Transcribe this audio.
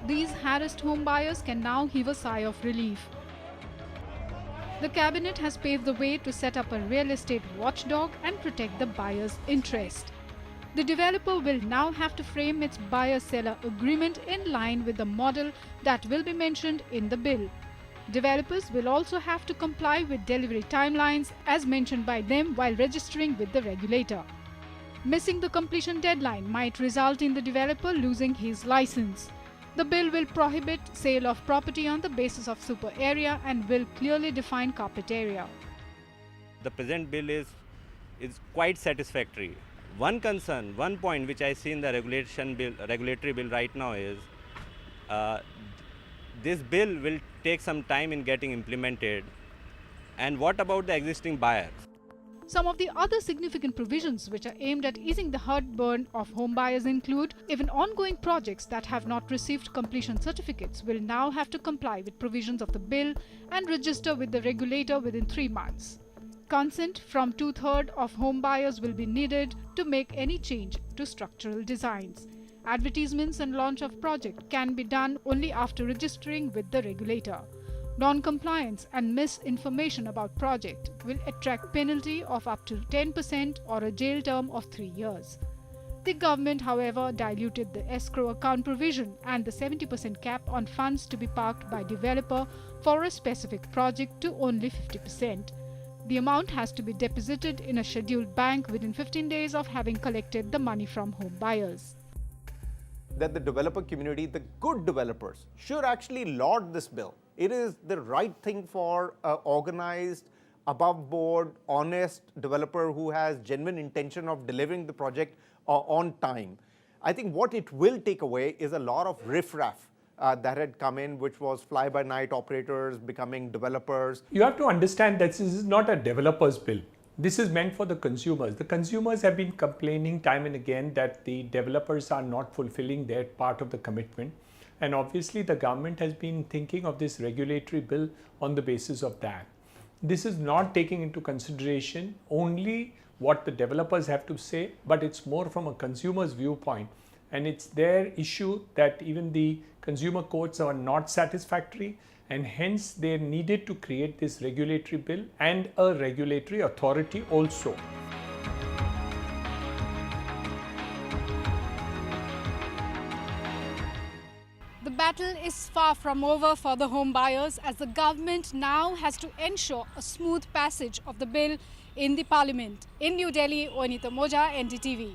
these harassed home buyers can now heave a sigh of relief. The cabinet has paved the way to set up a real estate watchdog and protect the buyer's interest. The developer will now have to frame its buyer-seller agreement in line with the model that will be mentioned in the bill. Developers will also have to comply with delivery timelines as mentioned by them while registering with the regulator. Missing the completion deadline might result in the developer losing his license. The bill will prohibit sale of property on the basis of super area and will clearly define carpet area. The present bill is quite satisfactory. One concern, one point which I see in the regulatory bill right now is this bill will take some time in getting implemented. And what about the existing buyers? Some of the other significant provisions which are aimed at easing the heartburn of home buyers include even ongoing projects that have not received completion certificates will now have to comply with provisions of the bill and register with the regulator within 3 months. Consent from 2/3 of home buyers will be needed to make any change to structural designs. Advertisements and launch of project can be done only after registering with the regulator. Non-compliance and misinformation about project will attract penalty of up to 10% or a jail term of 3 years. The government, however, diluted the escrow account provision and the 70% cap on funds to be parked by developer for a specific project to only 50%. The amount has to be deposited in a scheduled bank within 15 days of having collected the money from home buyers. That the developer community, the good developers, should actually laud this bill. It is the right thing for an organized, above-board, honest developer who has genuine intention of delivering the project on time. I think what it will take away is a lot of riffraff that had come in, which was fly-by-night operators becoming developers. You have to understand that this is not a developer's bill. This is meant for the consumers. The consumers have been complaining time and again that the developers are not fulfilling their part of the commitment. And obviously the government has been thinking of this regulatory bill on the basis of that. This is not taking into consideration only what the developers have to say, but it's more from a consumer's viewpoint. And it's their issue that even the consumer courts are not satisfactory, and hence they needed to create this regulatory bill and a regulatory authority also. The battle is far from over for the home buyers as the government now has to ensure a smooth passage of the bill in the parliament. In New Delhi, Onita Moja, NDTV.